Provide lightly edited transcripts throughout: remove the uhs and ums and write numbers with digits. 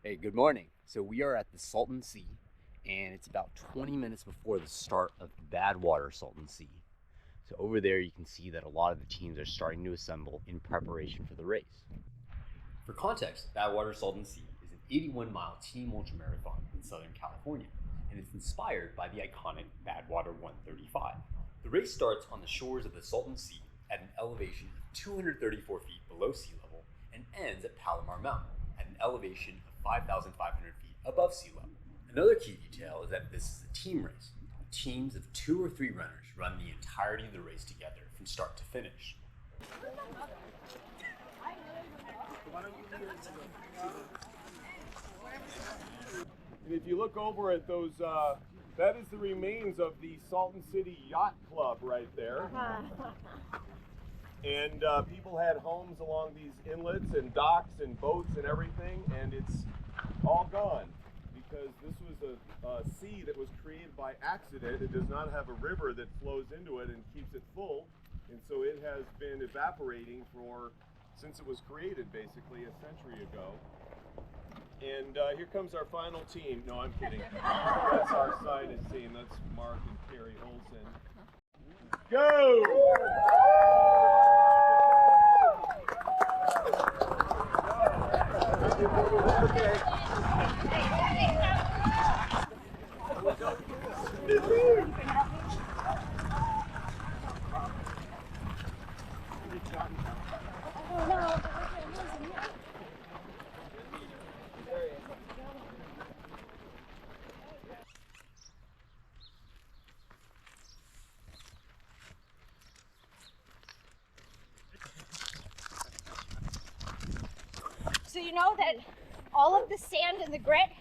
Hey, good morning. So we are at the Salton Sea, and it's about 20 minutes before the start of Badwater Salton Sea. So over there you can see that a lot of the teams are starting to assemble in preparation for the race. For context, Badwater Salton Sea is an 81-mile team ultramarathon in Southern California, and it's inspired by the iconic Badwater 135. The race starts on the shores of the Salton Sea at an elevation of 234 feet below sea level and ends at Palomar Mountain at an elevation of 5,500 feet above sea level. Another key detail is that this is a team race. Teams of 2 or 3 runners run the entirety of the race together from start to finish. And if you look over at those, that is the remains of the Salton City Yacht Club right there. And people had homes along these inlets and docks and boats and everything, and it's all gone because this was a sea that was created by accident. It does not have a river that flows into it and keeps it full, and so it has been evaporating since it was created basically a century ago. And here comes our final team. No, I'm kidding. That's our sighted team. That's Mark and Carrie Olson. Go! So you know that all of the sand and the grit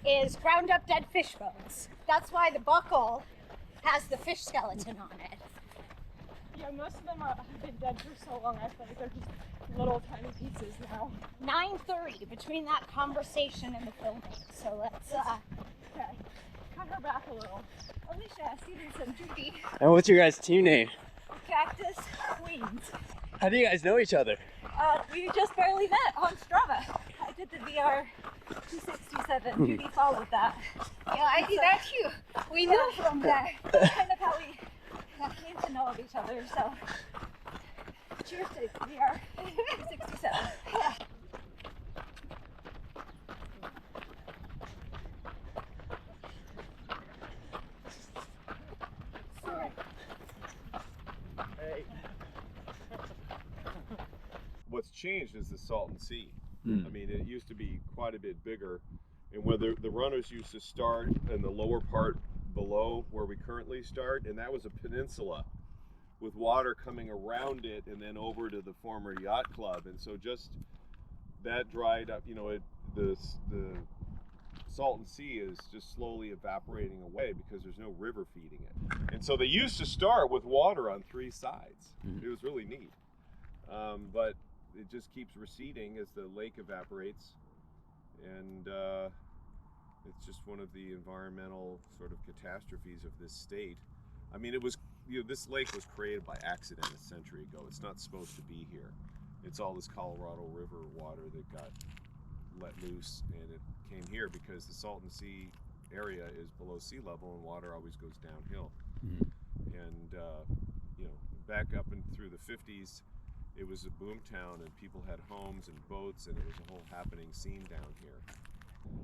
is ground up dead fish bones. That's why the buckle has the fish skeleton on it. Yeah, most of them have been dead for so long, I feel like they're just little tiny pieces now. 9:30 between that conversation and the filming. So let's Okay, cut her back a little. Alicia, Stevenson, Judy, And what's your guys' team name? Cactus, Queens. How do you guys know each other? We just barely met on Strava. I did the VR 267. Judy followed that. Yeah, I did that too. We know from there. That's kind of how we came to know of each other. So, cheers to VR 267. Yeah. Hey. What's changed is the Salton Sea. I mean, it used to be quite a bit bigger, and whether the runners used to start in the lower part below where we currently start, and that was a peninsula with water coming around it and then over to the former yacht club, and so just that dried up. You know, the Salton Sea is just slowly evaporating away because there's no river feeding it, and so they used to start with water on 3 sides. It was really neat, but it just keeps receding as the lake evaporates, and it's just one of the environmental sort of catastrophes of this state. I mean, this lake was created by accident a century ago. It's not supposed to be here. It's all this Colorado River water that got let loose, and it came here because the Salton Sea area is below sea level and water always goes downhill. And back up and through the 50s, it was a boom town and people had homes and boats, and it was a whole happening scene down here.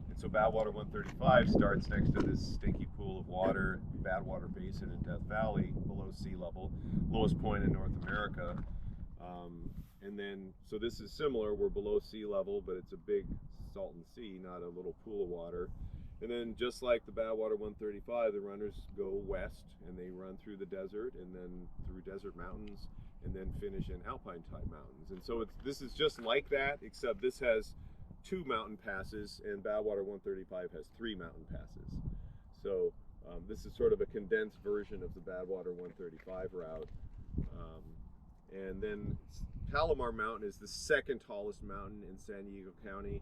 And so Badwater 135 starts next to this stinky pool of water, Badwater Basin in Death Valley, below sea level, lowest point in North America. And then, so this is similar, we're below sea level, but it's a big Salton Sea, not a little pool of water. And then just like the Badwater 135, the runners go west and they run through the desert and then through desert mountains and then finish in alpine type mountains. And so this is just like that, except this has 2 mountain passes and Badwater 135 has 3 mountain passes. So this is sort of a condensed version of the Badwater 135 route. And then Palomar Mountain is the 2nd tallest mountain in San Diego County.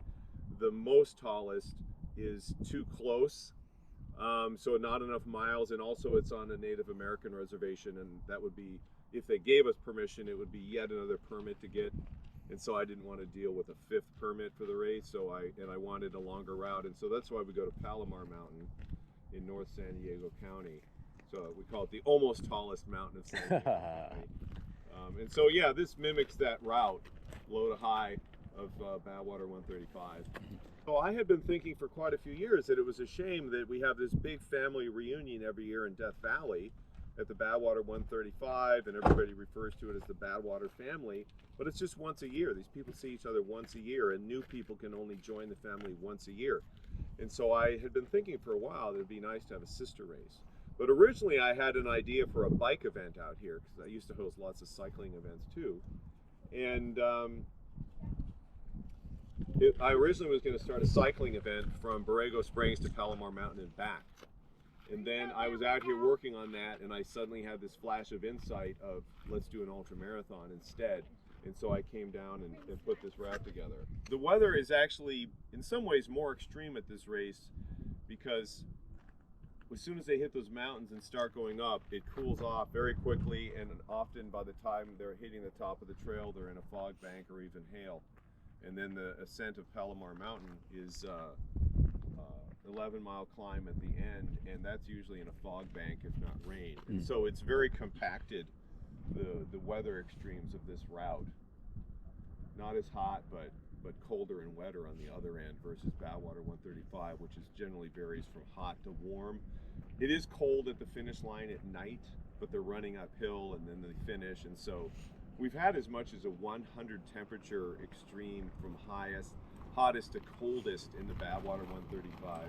The most tallest is too close, so not enough miles, and also it's on a Native American reservation, and that would be, if they gave us permission, it would be yet another permit to get And so I didn't want to deal with a 5th permit for the race, so I wanted a longer route, and so that's why we go to Palomar Mountain in North San Diego County. So we call it the almost tallest mountain of San Diego County. And so yeah, this mimics that route, low to high, of Badwater 135. So I had been thinking for quite a few years that it was a shame that we have this big family reunion every year in Death Valley at the Badwater 135, and everybody refers to it as the Badwater family, but it's just once a year. These people see each other once a year, and new people can only join the family once a year. And so I had been thinking for a while that it'd be nice to have a sister race. But originally I had an idea for a bike event out here, because I used to host lots of cycling events too. And I originally was going to start a cycling event from Borrego Springs to Palomar Mountain and back. And then I was out here working on that, and I suddenly had this flash of insight of, let's do an ultramarathon instead. And so I came down and put this route together. The weather is actually, in some ways, more extreme at this race, because as soon as they hit those mountains and start going up, it cools off very quickly, and often by the time they're hitting the top of the trail, they're in a fog bank or even hail. And then the ascent of Palomar Mountain is 11-mile climb at the end, and that's usually in a fog bank, if not rain. And so it's very compacted, the weather extremes of this route. Not as hot, but colder and wetter on the other end versus Badwater 135, which is generally varies from hot to warm. It is cold at the finish line at night, but they're running uphill and then they finish, and so we've had as much as a 100 temperature extreme from hottest to coldest in the Badwater 135.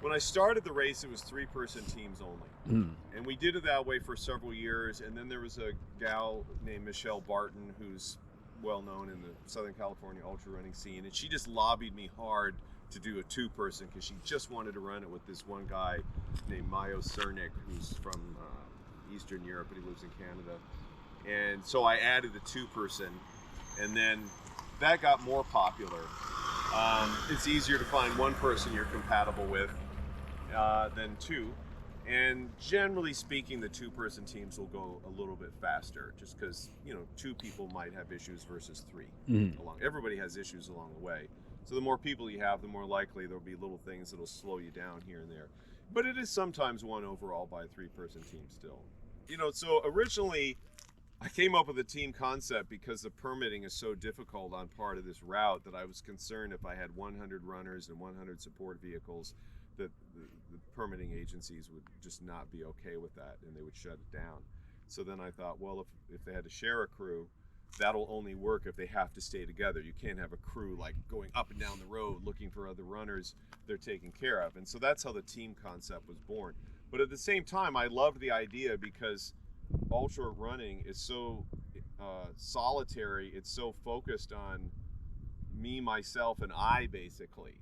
When I started the race, it was 3-person teams only. And we did it that way for several years, and then there was a gal named Michelle Barton who's well known in the Southern California ultra running scene, and she just lobbied me hard to do a 2-person because she just wanted to run it with this one guy named Mayo Cernik, who's from Eastern Europe, but he lives in Canada. And so I added the 2-person, and then that got more popular. It's easier to find one person you're compatible with than two. And generally speaking, the 2-person teams will go a little bit faster, just because, 2 people might have issues versus 3. Everybody has issues along the way. So the more people you have, the more likely there'll be little things that'll slow you down here and there. But it is sometimes won overall by a 3-person team still. So originally I came up with a team concept because the permitting is so difficult on part of this route that I was concerned if I had 100 runners and 100 support vehicles that the permitting agencies would just not be okay with that and they would shut it down. So then I thought, well, if they had to share a crew, that'll only work if they have to stay together. You can't have a crew like going up and down the road looking for other runners they're taking care of. And so that's how the team concept was born. But at the same time, I loved the idea because ultra running is so solitary. It's so focused on me, myself, and I, basically.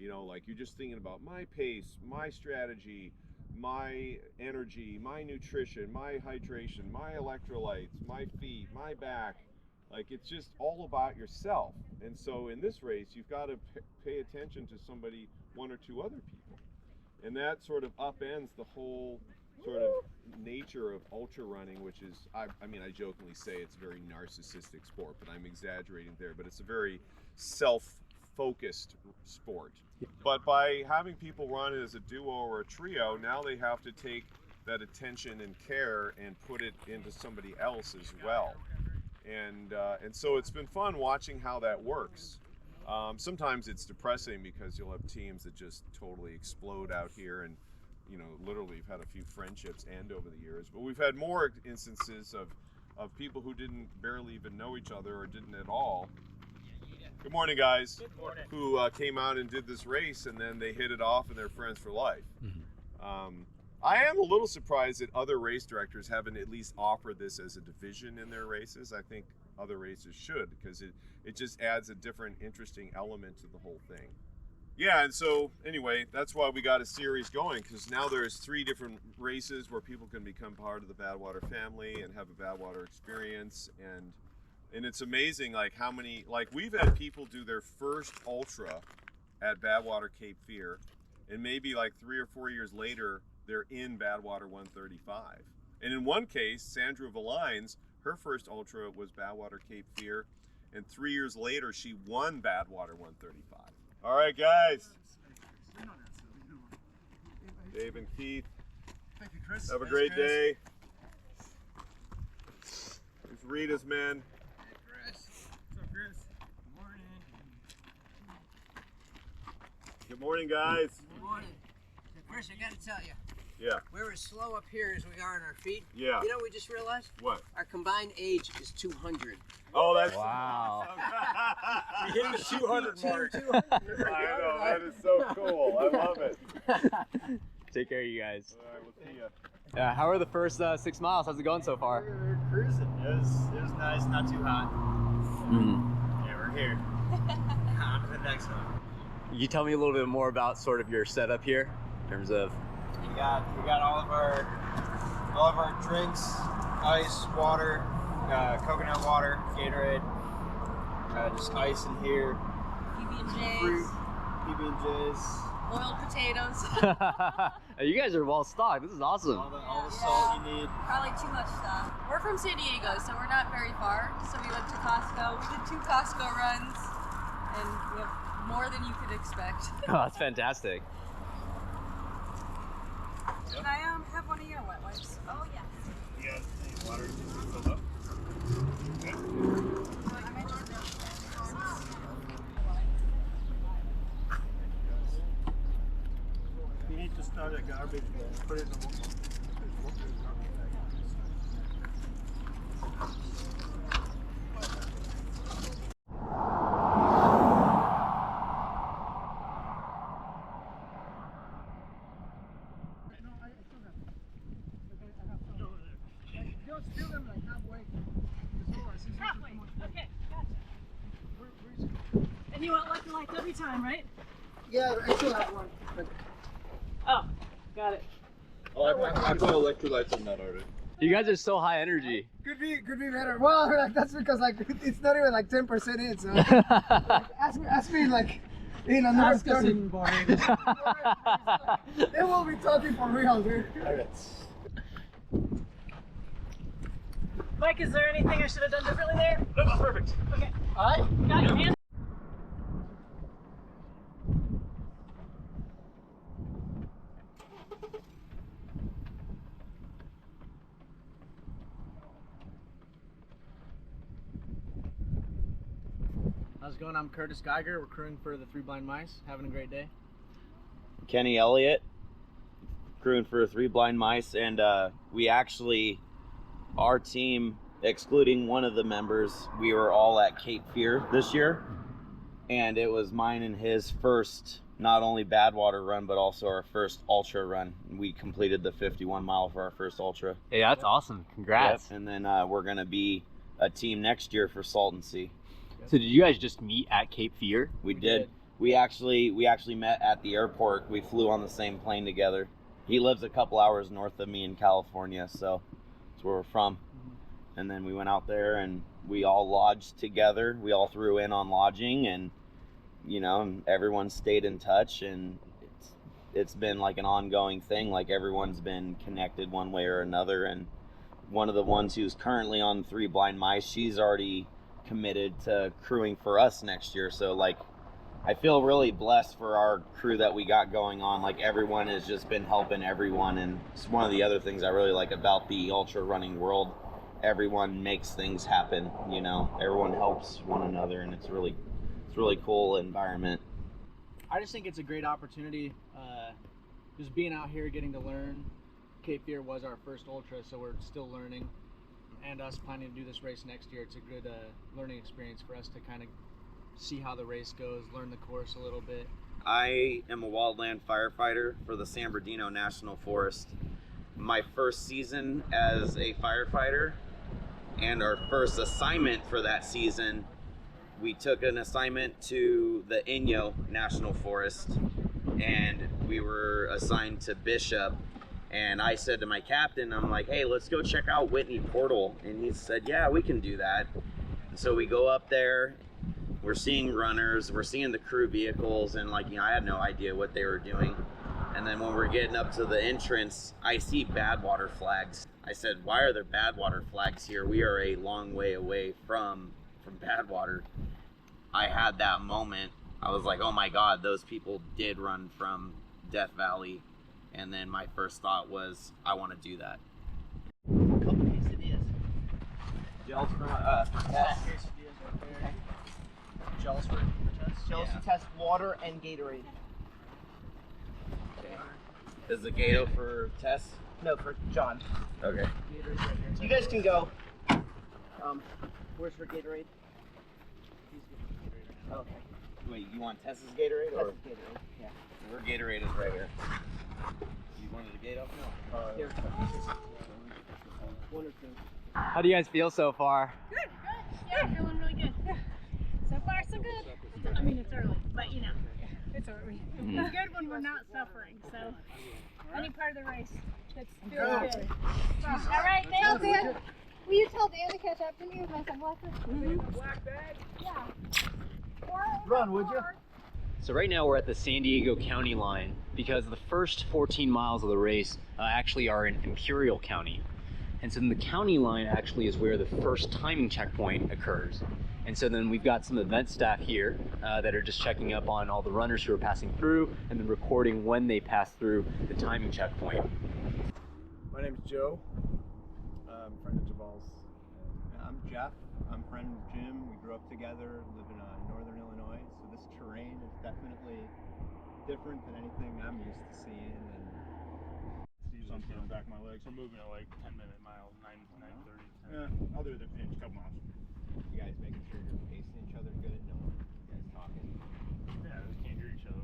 Like you're just thinking about my pace, my strategy, my energy, my nutrition, my hydration, my electrolytes, my feet, my back. Like it's just all about yourself. And so in this race, you've got to pay attention to somebody, 1 or 2 other people. And that sort of upends the whole sort of nature of ultra running, which is, I jokingly say it's a very narcissistic sport, but I'm exaggerating there, but it's a very self-focused sport. But by having people run it as a duo or a trio, now they have to take that attention and care and put it into somebody else as well. And so it's been fun watching how that works. Sometimes it's depressing because you'll have teams that just totally explode out here, and literally we've had a few friendships end over the years, but we've had more instances of people who didn't barely even know each other or didn't at all. Good morning, guys. Good morning. Who came out and did this race, and then they hit it off and they're friends for life. I am a little surprised that other race directors haven't at least offered this as a division in their races. I think other races should, because it just adds a different, interesting element to the whole thing. Yeah, and so anyway, that's why we got a series going, because now there's 3 different races where people can become part of the Badwater family and have a Badwater experience, and it's amazing how many, we've had people do their first ultra at Badwater Cape Fear, and maybe 3 or 4 years later they're in Badwater 135. And in one case, Sandra Valines, her first ultra was Badwater Cape Fear, And 3 years later, she won Badwater 135. All right, guys. Dave and Keith. Thank you, Chris. Have a Thanks, great Chris. day. It's Rita's men. Hey, Chris. What's up, Chris? Good morning. Good morning, guys. Good morning. So Chris, I gotta tell you, Yeah. we're as slow up here as we are on our feet. Yeah. You know what we just realized? What? Our combined age is 200. Oh, that's Wow. We hit the 200 mark. I know, that is so cool. I love it. Take care, you guys. All right, we'll see ya. How are the first 6 miles? How's it going so far? We're cruising. It was nice, not too hot. Yeah, we're here. On to the next one. You tell me a little bit more about sort of your setup here in terms of. We got all of our drinks, ice, water, coconut water, Gatorade, just ice in here, fruit, PB&Js, PB&Js, boiled potatoes. You guys are well stocked. This is awesome. all the salt you need. Probably too much stuff. We're from San Diego, so we're not very far. So we went to Costco. We did 2 Costco runs, and we have more than you could expect. Oh, that's fantastic. Can I have one of your wet wipes? Oh yeah. You guys need water filled up? You need to start a garbage bin. Put it in the Okay, gotcha. And you want electrolytes every time, right? Yeah, I still have one. Oh, got it. Oh, I put electrolytes in that already. You guys are so high energy. Could be better. Well, like, that's because like it's not even like 10% in. So ask me like in another 30. They will be talking for real, dude. Mike, is there anything I should have done differently there? That's perfect. Okay. All right. Got your hand. How's it going? I'm Curtis Geiger. We're crewing for the Three Blind Mice. Having a great day. Kenny Elliott, crewing for 3 Blind Mice, and we actually, our team, excluding one of the members, we were all at Cape Fear this year, and it was mine and his first, not only Badwater run, but also our first ultra run. We completed the 51 mile for our first ultra. Hey, that's awesome. Congrats. Yep. And then we're gonna be a team next year for Salton Sea. So did you guys just meet at Cape Fear? We did. We actually met at the airport. We flew on the same plane together. He lives a couple hours north of me in California, so that's where we're from. And then we went out there and we all lodged together. We all threw in on lodging, and everyone stayed in touch, and it's been like an ongoing thing. Like everyone's been connected one way or another. And one of the ones who's currently on 3 Blind Mice, she's already committed to crewing for us next year. So like I feel really blessed for our crew that we got going on. Like everyone has just been helping everyone, and it's one of the other things I really like about the ultra running world. Everyone makes things happen, everyone helps one another, and it's really cool environment. I just think it's a great opportunity. Just being out here, getting to learn. Cape Fear was our first ultra, so we're still learning. And us planning to do this race next year, it's a good learning experience for us to kind of see how the race goes, learn the course a little bit. I am a wildland firefighter for the San Bernardino National Forest. My first season as a firefighter, and our first assignment for that season, we took an assignment to the Inyo National Forest, and we were assigned to Bishop. And I said to my captain, I'm like, hey, let's go check out Whitney Portal. And he said, yeah, we can do that. And so we go up there, we're seeing runners, we're seeing the crew vehicles, and I had no idea what they were doing. And then when we're getting up to the entrance, I see Badwater flags. I said, why are there Badwater flags here? We are a long way away from from Badwater, I had that moment. I was like, oh my God, those people did run from Death Valley. And then my first thought was, I want to do that. A couple quesadillas. Gels for Tess. Quesadillas right there. Gels for Tess. Gels to test water and Gatorade. Is the Gato for Tess? No, for John. Okay. Gatorade's right here. You guys can go. Where's her Gatorade? He's getting Gatorade right now. Okay. Wait, you want Tess's Gatorade? Or That's Gatorade. Yeah. her Gatorade is right here. You wanted a Gato? No. Here. One or two. How do you guys feel so far? Good. Yeah, feeling really good. So far, so good. I mean, it's early, but you know, it's early. It's good when we're not suffering. So, any part of the race, it feels good. All right, thanks. Dan, will you tell Dan to catch up to me with my sunglasses? Black bag. Yeah. Run, would you? So right now we're at the San Diego County line because the first 14 miles of the race actually are in Imperial County. And so then the county line actually is where the first timing checkpoint occurs. And so then we've got some event staff here that are just checking up on all the runners who are passing through and then recording when they pass through the timing checkpoint. My name's Joe. I'm friend of Jabal's. I'm Jeff. I'm friend of Jim. We grew up together, live in northern Illinois. So this terrain is definitely different than anything I'm used to seeing. And Sun's getting back my legs. We're moving at like 10-minute mile, 9:30. yeah, I'll do the pinch, couple miles. You guys making sure you're pacing each other good? No, you guys talking. Yeah, we can't hear each other.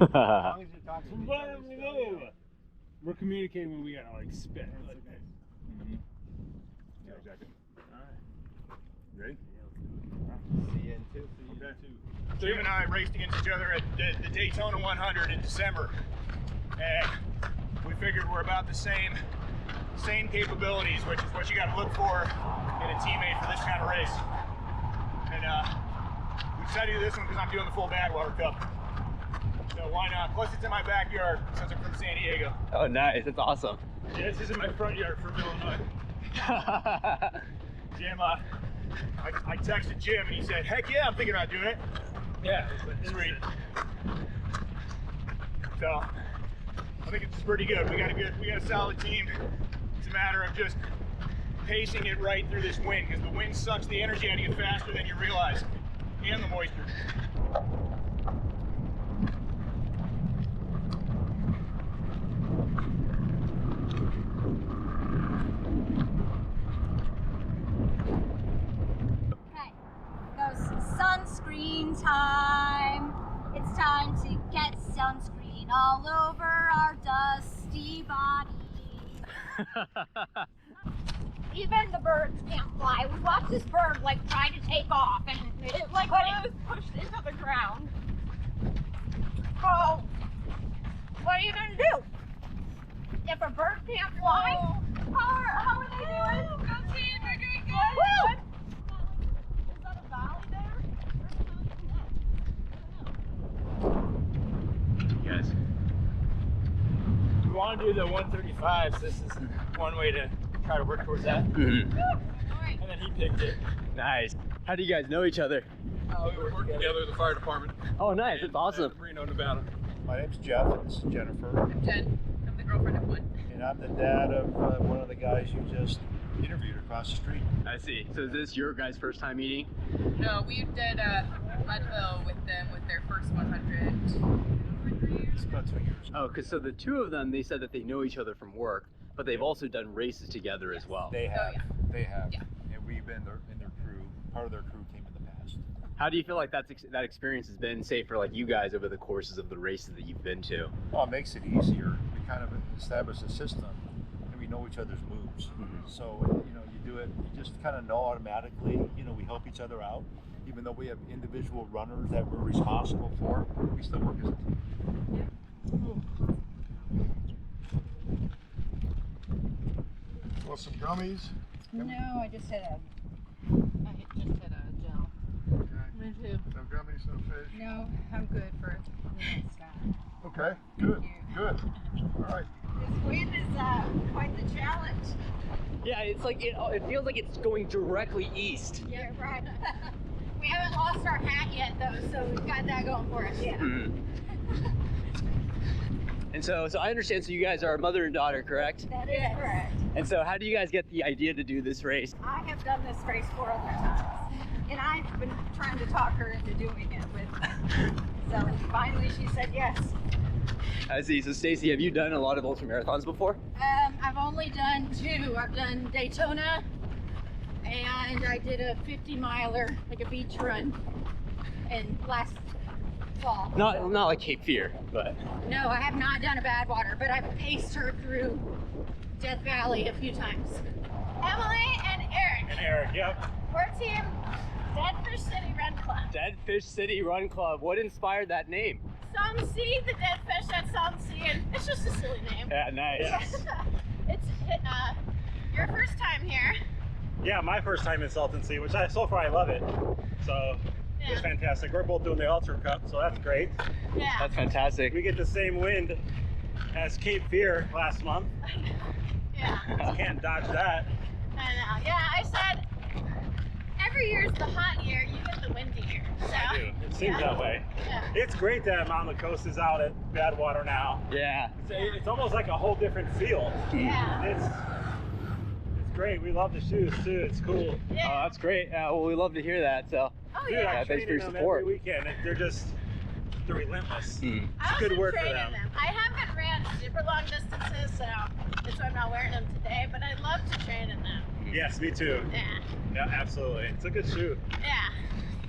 As long as you're talking to each other. Still, yeah. We're communicating when we gotta like spit. Like that. Yeah, exactly. Alright. Ready? See you in two. Okay. Jim and I raced against each other at the Daytona 100 in December, and we figured we're about the same capabilities, which is what you got to look for in a teammate for this kind of race. And we decided to do this one because I'm doing the full Badwater Cup. So why not? Plus it's in my backyard since I'm from San Diego. Oh, nice. That's awesome. Yeah, this is in my front yard from Illinois. Jim, I texted Jim and he said, heck yeah, I'm thinking about doing it. Yeah, Sweet. So I think it's pretty good. We got a solid team. It's a matter of just pacing it right through this wind, because the wind sucks the energy out of you faster than you realize, and the moisture. Okay. Goes sunscreen time. It's time to get sunscreen all over our dusty bodies. Even the birds can't fly. We watched this bird like try to take off, and it like When it was pushed into the ground. Oh, what are you gonna do? If a bird can't fly, how are they doing? Go team, we're doing Woo! good. Is that a valley there? Yes. We want to do the 135, so this is one way to try to work towards that. Mhm. And then he picked it. Nice. How do you guys know each other? We work together at the fire department. Oh, nice. That's awesome. Reno, Nevada. My name's Jeff, and this is Jennifer, I'm Jen. I'm the girlfriend of Wood. and I'm the dad of one of the guys you just interviewed across the street. I see. So is this your guys' first time meeting? No, we did Mudville with them with their first 100 over 3 years. It's about 2 years. Oh, because so the two of them, they said that they know each other from work, but they've also done races together as well. They have. yeah. They have. Yeah. And we've been in their crew, part of their crew team in the past. How do you feel like that experience has been, say, for like you guys over the courses of the races that you've been to? Well, it makes it easier. We kind of establish a system, and we know each other's moves. Mhm. So, you do it, you just kind of know automatically, we help each other out. Even though we have individual runners that we're responsible for, we still work as a team. Want some gummies? No, I just had a. gel. Me too. No gummies, no fish? No, I'm good for the next time. Okay. Okay, good, good. All right. This wind is quite the challenge. Yeah, it's like it feels like it's going directly east. Yeah, right. We haven't lost our hat yet though, so we've got that going for us. Yeah. And so I understand. So you guys are mother and daughter, correct? That is correct. And so how do you guys get the idea to do this race? I have done this race 4 other times, and I've been trying to talk her into doing it with. So finally, she said yes. I see. So Stacy, have you done a lot of ultramarathons before? I've only done 2. I've done Daytona, and I did a 50-miler, like a beach run, and last fall. Not like Cape Fear, but. No, I have not done a Badwater, but I've paced her through Death Valley a few times. Emily and Eric. And Eric, yep. We're team Dead Fish City Run Club. Dead Fish City Run Club. What inspired that name? Some see the dead fish at some sea, and it's just a silly name. Yeah, nice. It's your first time here. Yeah, my first time in Salton Sea, which so far I love it. So it's fantastic. We're both doing the Ultra Cup, so that's great. Yeah. That's fantastic. We get the same wind as Cape Fear last month. Yeah. You can't dodge that. I know. Yeah, I said every year's the hot year, you get the windy year. So, I do. It seems that way. Yeah. It's great that Mountain Coast is out at Badwater now. Yeah. It's almost like a whole different feel. Yeah. It's great. We love the shoes too. It's cool. Yeah. Oh, that's great. Well, we love to hear that. So. Oh, Dude, yeah. I Thanks train for your them support. every weekend. They're relentless. Hmm. It's good work for them. I haven't ran super long distances, so that's why I'm not wearing them today, but I love to train in them. Yes, me too. Yeah. Yeah, absolutely. It's a good shoe. Yeah.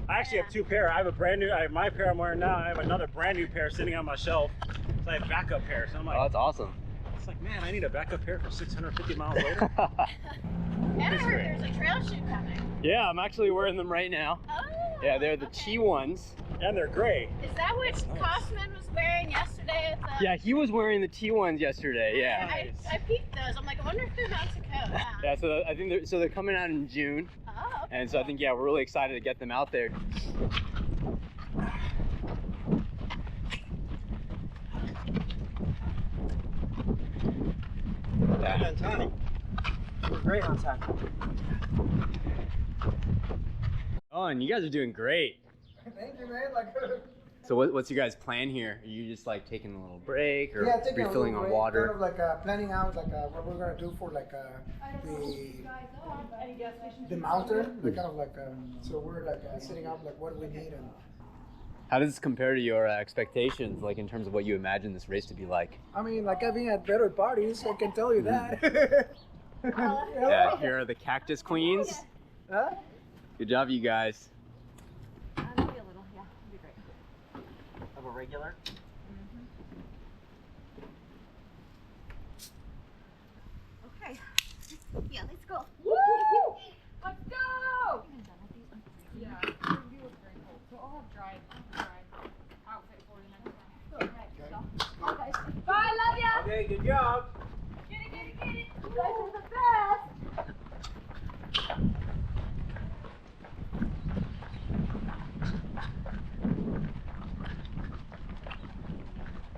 I actually have 2 pair. I have a brand new, my pair I'm wearing now. I have another brand new pair sitting on my shelf. So I have backup pair. So I'm like, Oh, that's awesome. it's like, man, I need a backup pair for 650 miles later. And I heard there's a trail shoe coming. Yeah, I'm actually wearing them right now. Oh. Yeah, they're the okay. T1s. And they're gray. Is that what Kostman was wearing yesterday at the... Yeah, he was wearing the T1s yesterday. Yeah. I peeked those. I'm like, I wonder if they're Mountain Coast. Yeah. So I think they're coming out in June. Oh. Okay. And so I think we're really excited to get them out there. Right on time. We're great on time. Oh, and you guys are doing great. Thank you, man. So what's your guys' plan here? Are you just like taking a little break or taking a refilling little on break, water? Kind of like planning out what we're gonna do for the mountain. Like kind of like so we're like setting up like what do we need and. How does this compare to your expectations, like in terms of what you imagine this race to be like? I mean, like I've been at better parties, I can tell you that. Yeah, here are the Cactus Queens. Huh? Good job, you guys. Maybe a little, yeah, it'd be great. Of a regular? Okay. Yeah, let's go. Let's go! Yeah, it was very cold. So I'll have dry outfit for you next time. Okay. Bye, love ya! Okay, good job. Get it! You guys are the best!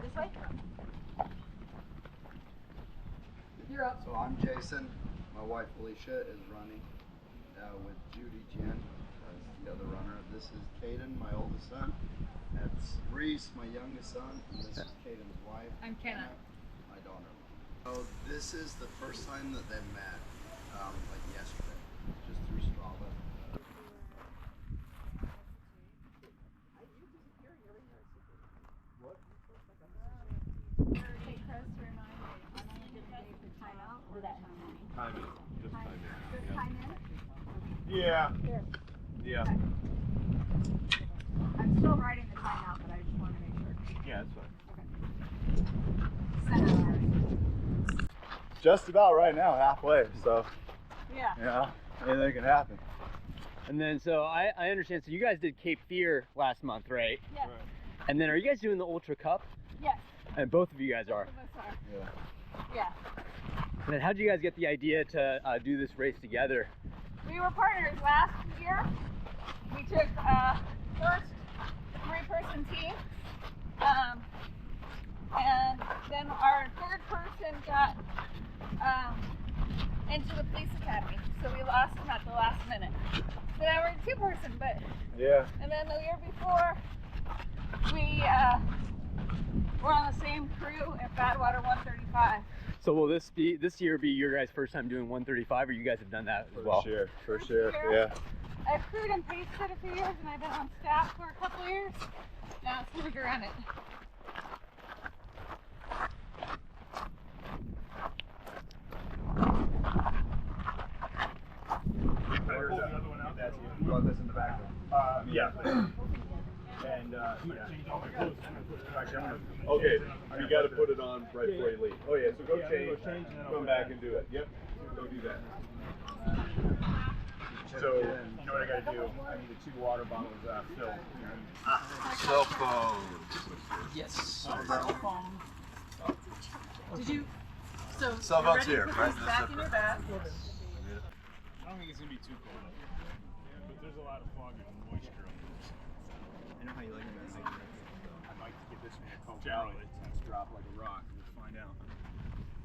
This way? You're up. So I'm Jason. My wife Alicia is running with Judy Jen as the other runner. This is Caden, my oldest son. That's Reese, my youngest son. And this is Caden's wife. I'm Kenna. My daughter. So this is the first time that they met, like yesterday, just through Strava. Timing. Just timing. Yeah. Yeah. I'm still writing the time out, but I just want to make sure. Yeah, that's fine. 7 hours. Just about right now, halfway. So Yeah. anything can happen. And then, so I understand, so you guys did Cape Fear last month, right? Yes. And then are you guys doing the Ultra Cup? Yes. And both of you guys are. Both of us are. Yeah. Yeah. And then how did you guys get the idea to do this race together? We were partners last year. We took first 3-person team. then our third person got into the police academy, so we lost him at the last minute. So now we're two person, but Yeah. and then the year before we were on the same crew at Badwater 135. So will this year be your guys' first time doing 135, or you guys have done that as well? For sure, yeah. I've crewed and paced it a few years, and I've been on staff for a couple of years. Now it's time to run it. You want this in the back? Yeah. And Okay, you got to put it on right before you leave. Oh yeah, so go change, come back and do it. Yep, go do that. so, you know what I gotta do? I need the 2 water bottles filled. Cell phone. Yes. Did you? So Cell you're phone's ready here, to put right? this back in your bag? I don't think it's gonna be too cold up here. But there's a lot of fog and moisture up there. I know how you like it. I'd like to get this one a cold out. It's drop like a rock. We'll find out.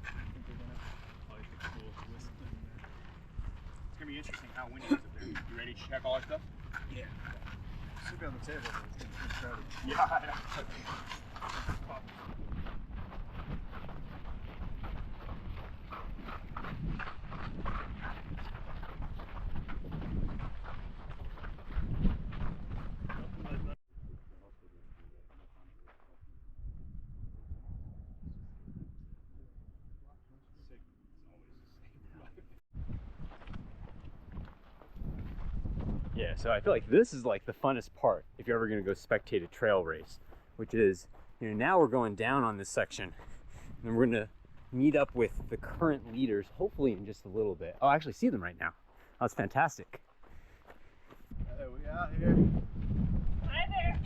I think we're gonna probably take a cool whisk in there. It's gonna be interesting how windy it is up there. You ready to check all our stuff? Yeah. Should be on the table, but it's gonna be crowded. Yeah. Yeah, so I feel like this is like the funnest part if you're ever going to go spectate a trail race, which is, you know, now we're going down on this section and we're going to meet up with the current leaders, hopefully in just a little bit. Oh, I actually see them right now. That's fantastic. Hey, we out here. Hi there.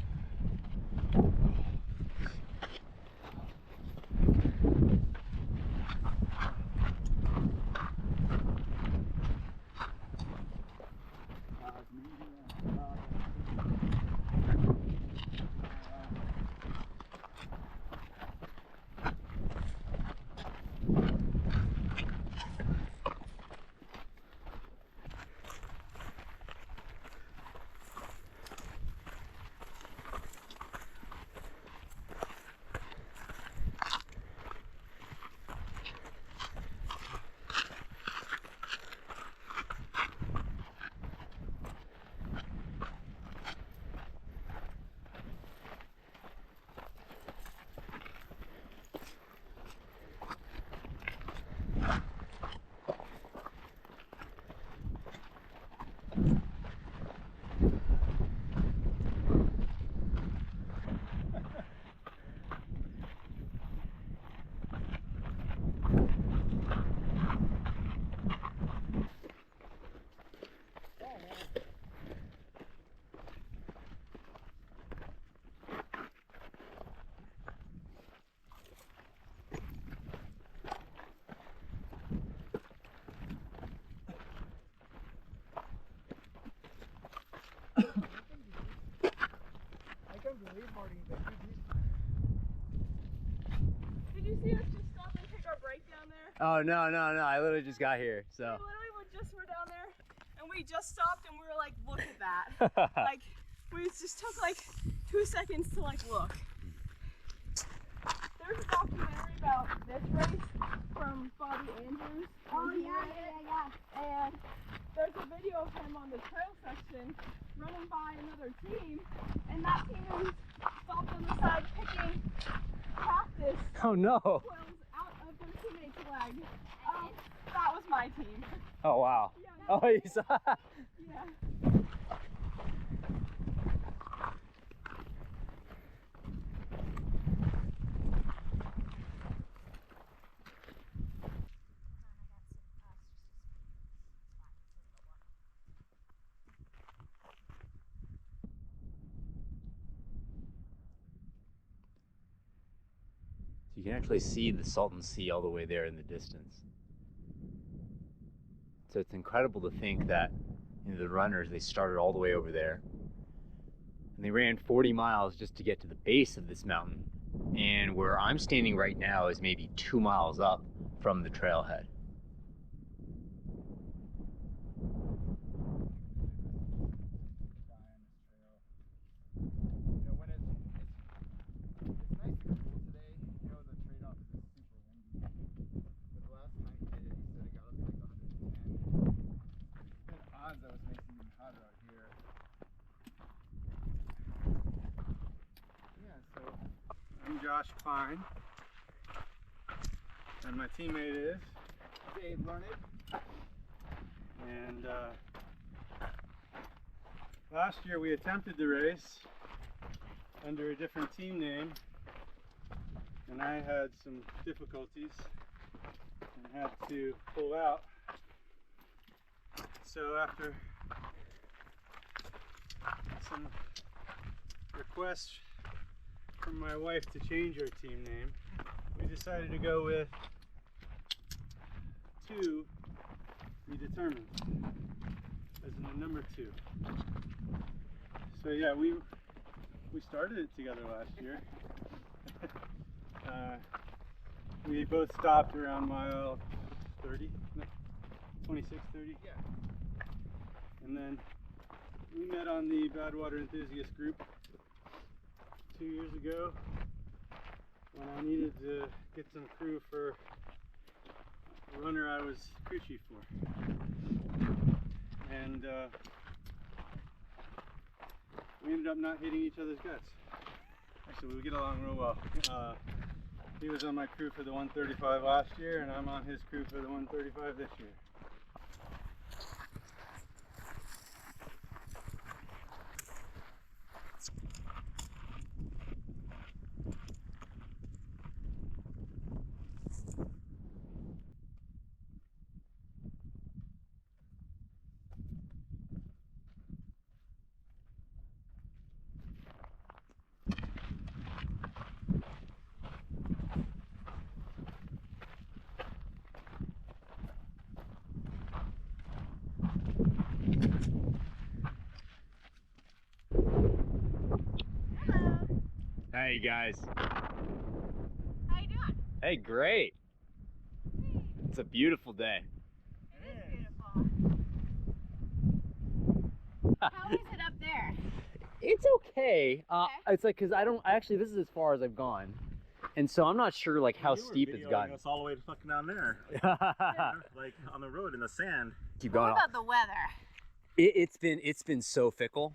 Did you see us just stop and take our break down there? Oh, no. I literally just got here, so. We literally were down there and we just stopped and we were like, look at that. Like, we just took like 2 seconds to like look. There's a documentary about this race from Bobby Andrews. Oh, yeah. And there's a video of him on the trail section running by another team, and that team was stopped on the side picking cactus Oh, no. quills out of their teammate's leg. That was my team. Oh, wow. Yeah, Oh, you saw. yeah. You can actually see the Salton Sea all the way there in the distance. So it's incredible to think that, you know, the runners, they started all the way over there and they ran 40 miles just to get to the base of this mountain And where I'm standing right now is maybe 2 miles up from the trailhead. I'm Josh Klein, and my teammate is Dave Learned. And last year we attempted the race under a different team name, and I had some difficulties and had to pull out. So after some requests from my wife to change our team name, we decided to go with To Be Determined as in the number 2. So yeah, we started it together last year. We both stopped around mile 30, no, 26, 30. Yeah. And then we met on the Badwater enthusiast group 2 years ago when I needed to get some crew for a runner I was crew chief for. And we ended up not hitting each other's guts. Actually, we get along real well. He was on my crew for the 135 last year, and I'm on his crew for the 135 this year. Hey guys. How you doing? Hey, great. It's a beautiful day. It is beautiful. How is it up there? It's okay. It's like, cause actually this is as far as I've gone. And so I'm not sure like how steep it's gotten. Us all the way to fucking down there. Like on the road in the sand. Keep going. What about the weather? It's been so fickle.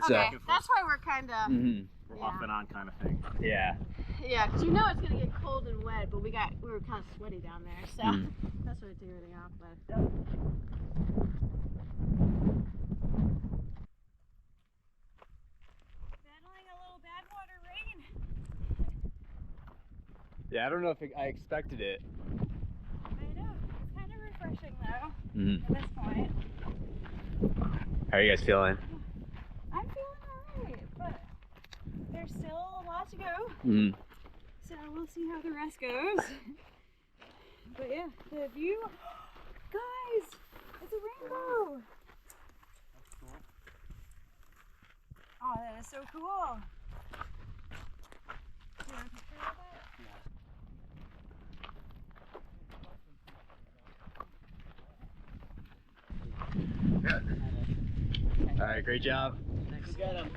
Okay, that's why we're kind of we're off and on kind of thing. Yeah. Yeah, because you know it's gonna get cold and wet, but we were kind of sweaty down there, so that's why I took everything off. But battling a little Badwater rain. Yeah, I don't know if I expected it. I know, it's kind of refreshing though. At this point. How are you guys feeling? I'm feeling alright, but there's still a lot to go. So we'll see how the rest goes. But yeah, the view, guys, it's a rainbow. That's cool. Oh, that is so cool. Do you want a picture of it? All right, great job. Thanks. Got him.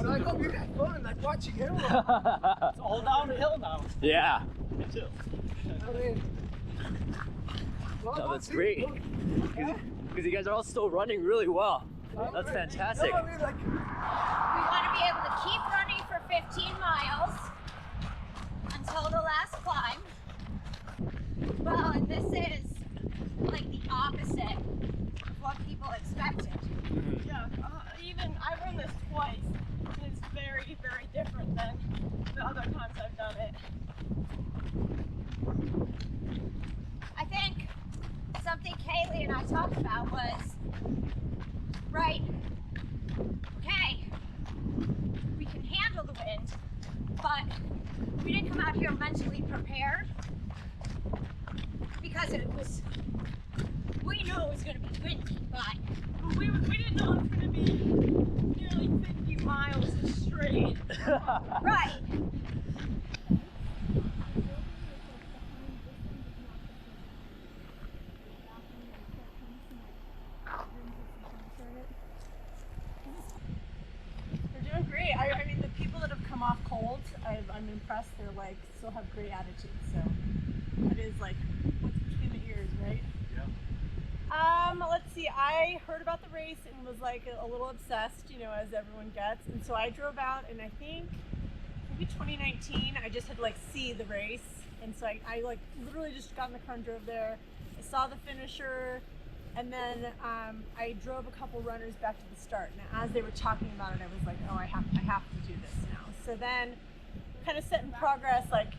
But I hope you had fun, like watching him run. It's all downhill now. Yeah. Me too. I mean, well, No, that's great. Because you guys are all still running really well. That's fantastic. We want to be able to keep running for 15 miles until the last climb. Well, and this is like the opposite of what people expected. Yeah, even I run this twice, and it's very, very different than the other times I've done it. I think something Kaylee and I talked about was, right, okay, we can handle the wind, but we didn't come out here mentally prepared because it was, we knew it was going to be windy, but we didn't know it was going to be nearly 50 miles straight. right. They're doing great. I mean, the people that have come off cold, I'm impressed. They're like, still have great attitude. So it is like, what's between the ears, right? Yeah. Let's see. I heard about the race and was like a little obsessed, you know, as everyone gets. And so I drove out, and I think maybe 2019, I just had to like see the race. And so I like literally just got in the car and drove there. I saw the finisher. And then I drove a couple runners back to the start. And as they were talking about it, I was like, oh, I have to do this now. So then kind of set in progress, like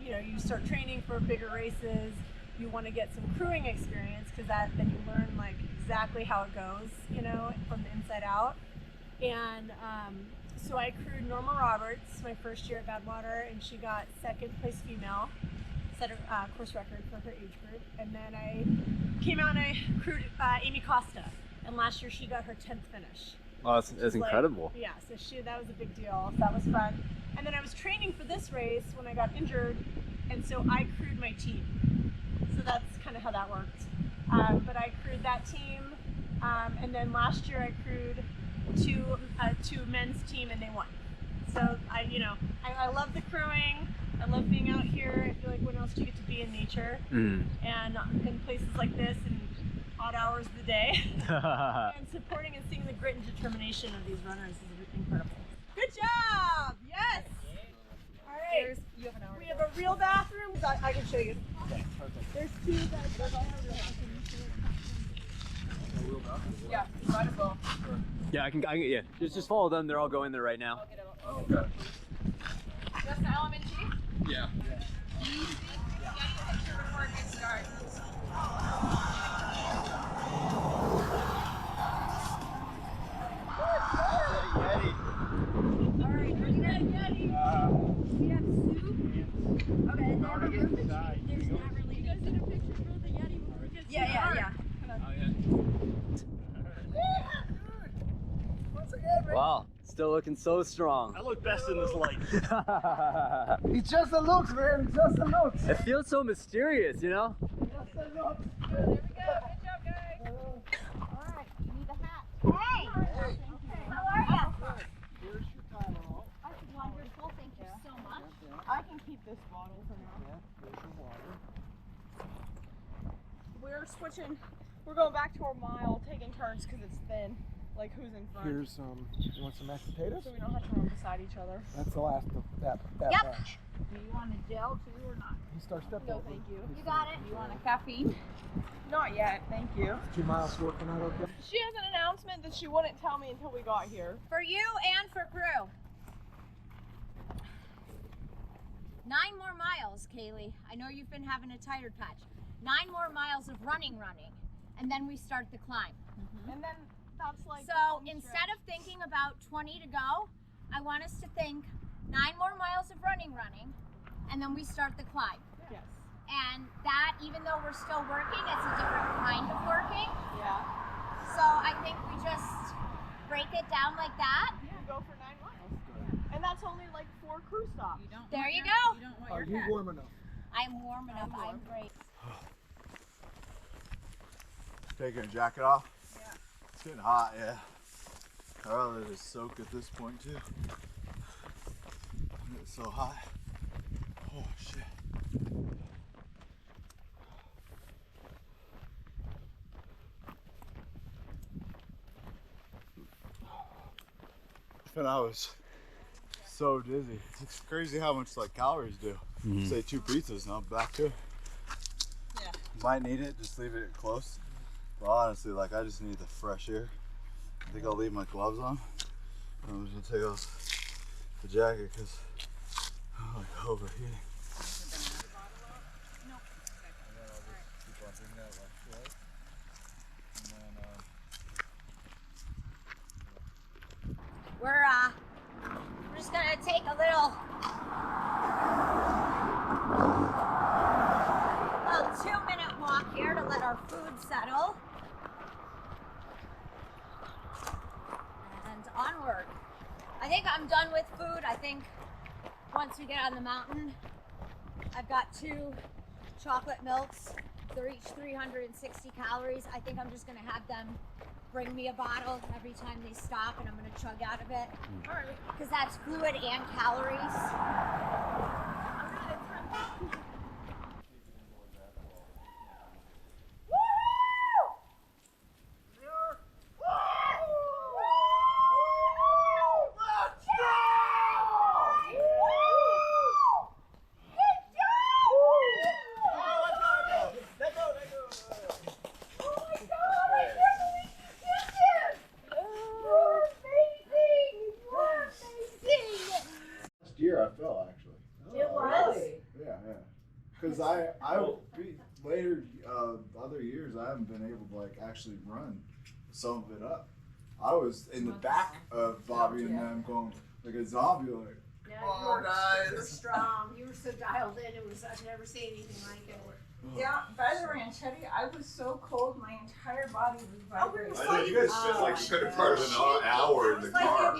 you start training for bigger races. You want to get some crewing experience because then you learn like exactly how it goes, you know, from the inside out. And so I crewed Norma Roberts my first year at Badwater, and she got second place female, set a course record for her age group. And then I came out and I crewed Amy Costa, and last year she got her 10th finish. Oh, that's incredible. Yeah, so that was a big deal. So that was fun. And then I was training for this race when I got injured, and so I crewed my team. So that's kind of how that worked. But I crewed that team, and then last year I crewed two men's team, and they won. So I love the crewing. I love being out here. I feel like when else do you get to be in nature and in places like this and odd hours of the day and supporting and seeing the grit and determination of these runners is incredible. Good job! Yes! All right. You have an hour. We have a real bathroom. I can show you. There's two that Yeah, might as well. Yeah, I can yeah. Just follow them. They're all going there right now. Okay. Just element G? Yeah. Easy. Get a picture before it gets dark. Alright, what do you got, Yeti? We have soup. Okay, and then there's not really. You guys did a picture for the Yeti before it gets dark. Yeah. Wow, still looking so strong. I look best in this light. It's just the looks, man. It's just the looks. It feels so mysterious, you know? Just the looks. There we go. Good job, guys. Alright, you need a hat. Hey! How are you? Here's your Tylenol. That's wonderful. Thank you so much. I can keep this bottle for now. Yeah, here's your water. We're switching. We're going back to our mile, taking turns because it's thin. Like who's in front? Here's you want some mashed potatoes? So we don't have to run beside each other. That's the last of that Yep. batch. Do you want a gel too or not? You start step No, over. thank you. You got it. You want a caffeine? Not yet, thank you. 2 miles working out okay. She has an announcement that she wouldn't tell me until we got here. For you and for crew. 9 more miles, Kaylee. I know you've been having a tired patch. 9 more miles of running, and then we start the climb. And then that's like. So instead of thinking about 20 to go, I want us to think 9 more miles of running, and then we start the climb. Yes. And that, even though we're still working, it's a different kind of working. Yeah. So I think we just break it down like that. We go for 9 miles. And that's only like 4 crew stops. There you go. Are you warm enough? I'm warm enough. I'm great. Taking a jacket off? Yeah. It's getting hot, yeah. I'd rather just soak at this point too. It's so high. Oh shit. And I was so dizzy. It's crazy how much like calories do. Say 2 pizzas and I'm back to it. Yeah. Might need it, just leave it close. But honestly, like I just need the fresh air. I think I'll leave my gloves on. I'm just gonna take off the jacket because I'm like overheating. We're just gonna take a little 2-minute walk here to let our food settle. And onward. I think I'm done with food. I think once we get on the mountain, I've got 2 chocolate milks. They're each 360 calories. I think I'm just gonna have them bring me a bottle every time they stop and I'm gonna chug out of it. Because that's fluid and calories. Year I fell actually. It was? Yeah. Because I later other years I haven't been able to like actually run some of it up. I was in the back of Bobby and them going like a zombie, like Yeah, you were super strong. You were so dialed in. I've never seen anything like it. Yeah, by the ranchetti, I was so cold, my entire body was vibrating. I know, you guys spent like a good part of an hour in the car.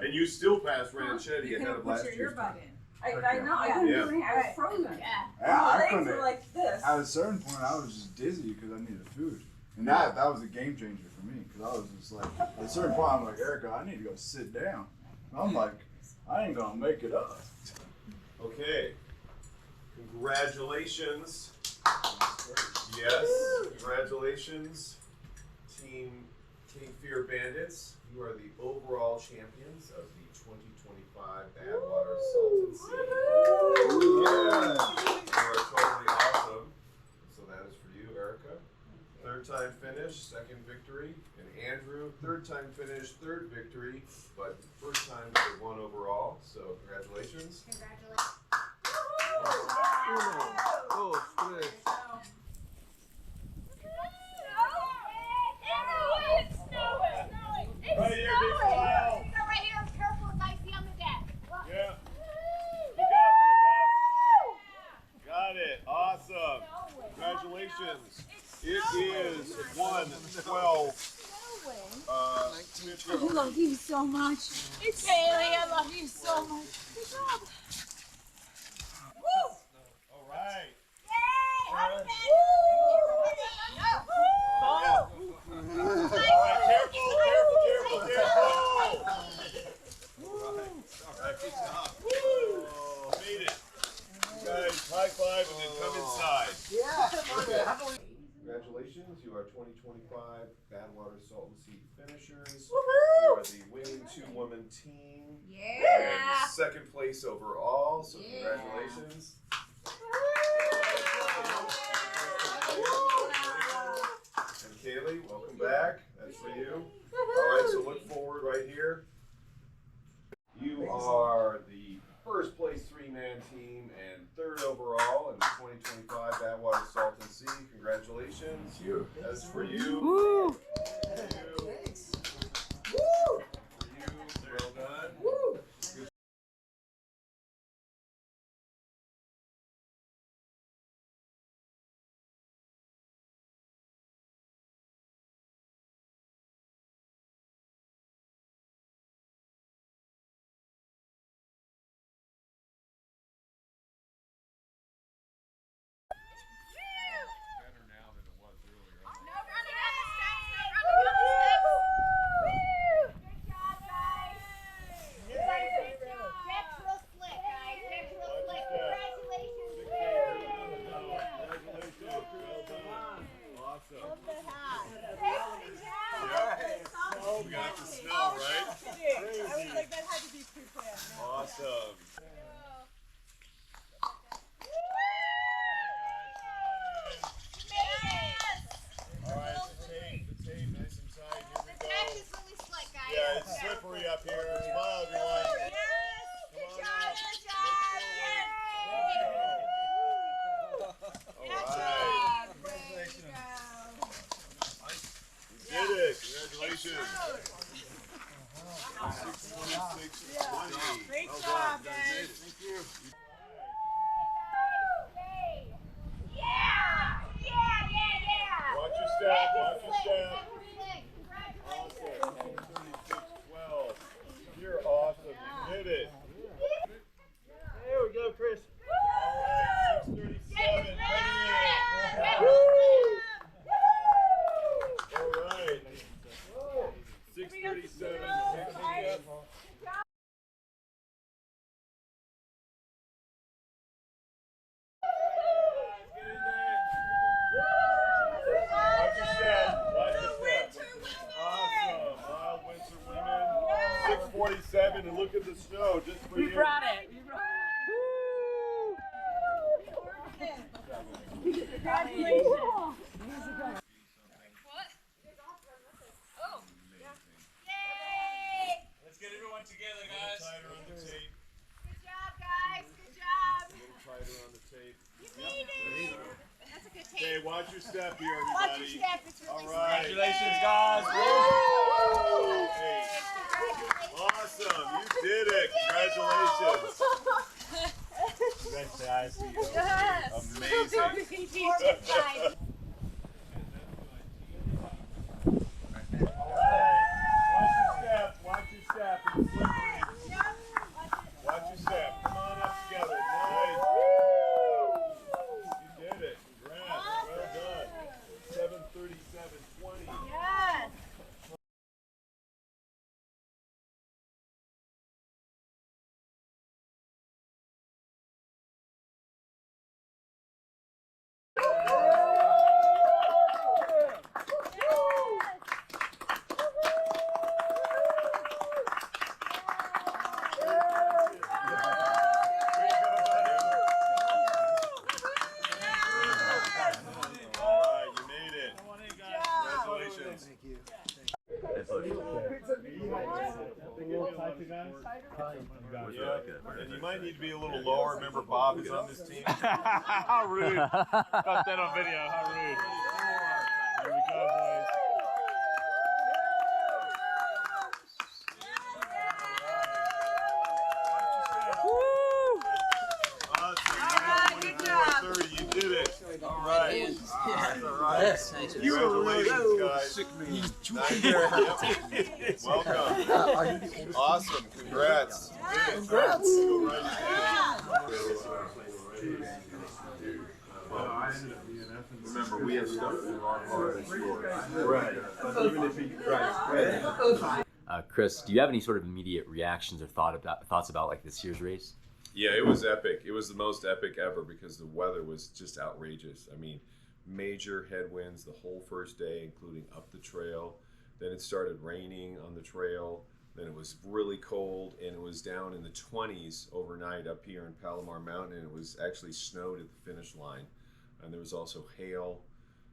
And you still passed ranchetti ahead of last year's time. I know, I couldn't do anything, I was frozen. My legs were like this. At a certain point, I was just dizzy because I needed food, and that was a game changer for me. Because I was just like, at a certain point, I'm like, Erica, I need to go sit down. And I'm like, I ain't gonna make it up. Okay. Congratulations. Yes, congratulations, Team Cape Fear Bandits. You are the overall champions of the 2025 Badwater Salton Sea. Yeah, you are totally awesome. So that is for you, Erica. 3rd time finish, 2nd victory. And Andrew, 3rd time finish, 3rd victory, but 1st time for 1 overall. So congratulations. Congratulations. Oh, shit. Right here, big smile. Right here, careful, it's icy on the deck. Yeah. Look up. Got it. Awesome. Congratulations. It is 1:12. I love you so much. It's Haley, I love you so much. Good job. Woo! All right. Yay! Happy Good job. Oh, made it. You guys high five and then come inside. Yeah. Congratulations, you are 2025 Badwater Salton Sea finishers. Woohoo! You are the winning 2-woman team. Yeah. And 2nd place overall, so congratulations. And Kaylee, welcome back. That's for you. Alright, so look forward right here. You are the 1st place 3-man team and 3rd overall in the 2025 Badwater Salton Sea. Congratulations. That's for you. Woo! Thanks. Woo! For you. Well done. Woo! Good. No running on the steps, no got the snow, Oh, right? no kidding. I was like, that had to be pre-planned. Awesome. All right, the tape, nice and tight. Here we go. Is really slick, guys. Yeah, it's slippery up here. Smile, everyone. Good job, good job. You did it. Congratulations. 6:26:20. Great job, guys. Thank you. Watch your step. Watch your step. Awesome. 6:36:12. You're awesome. You did it. There we go, Chris. All right. 6:37. All right. 6:37. Watch your step. Watch your step. Awesome. Wild Winter Women. 6:47, and look at the snow just for you. You brought it. You brought it. Congratulations. Let's get everyone together, guys. Tighter on the tape. Good job, guys. Good job. A little tighter on the tape. You made it. That's a good tape. Okay, watch your step here, everybody. Watch your step. It's really All right. Congratulations, guys. Hey. Awesome. You did it. Congratulations. Thanks, guys. Amazing. Watch your step. It's slippery. Watch your step. Come on up together. Nice. You did it. Congrats. Well done. 7:37:20. Yes. And you might need to be a little lower. Remember, Bob is on this team. How rude. Got that on video. How rude. Here we go, boys. Awesome. 24:30. You did it. All right. That's all right. You were really Congratulations, guys. Nice. Welcome. Awesome. Congrats. Congrats. Remember, we have stuff in our heart that's yours. Right. Even if you right. Chris, do you have any sort of immediate reactions or thoughts about like this year's race? Yeah, it was epic. It was the most epic ever because the weather was just outrageous. I mean, major headwinds the whole first day, including up the trail. Then it started raining on the trail. Then it was really cold, and it was down in the 20s overnight up here in Palomar Mountain, and it was actually snowed at the finish line. And there was also hail.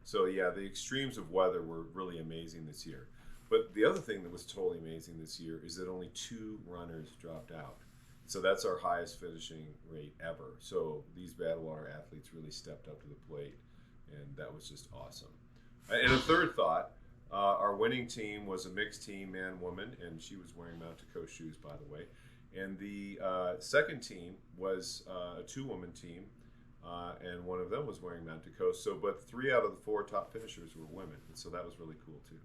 So yeah, the extremes of weather were really amazing this year. But the other thing that was totally amazing this year is that only 2 runners dropped out. So that's our highest finishing rate ever. So these Badwater athletes really stepped up to the plate, and that was just awesome. And a third thought, our winning team was a mixed team, man-woman, and she was wearing Mount Coast shoes, by the way. And the second team was a 2-woman team, and one of them was wearing Mount Coast. So, but 3 out of the 4 top finishers were women, and so that was really cool too.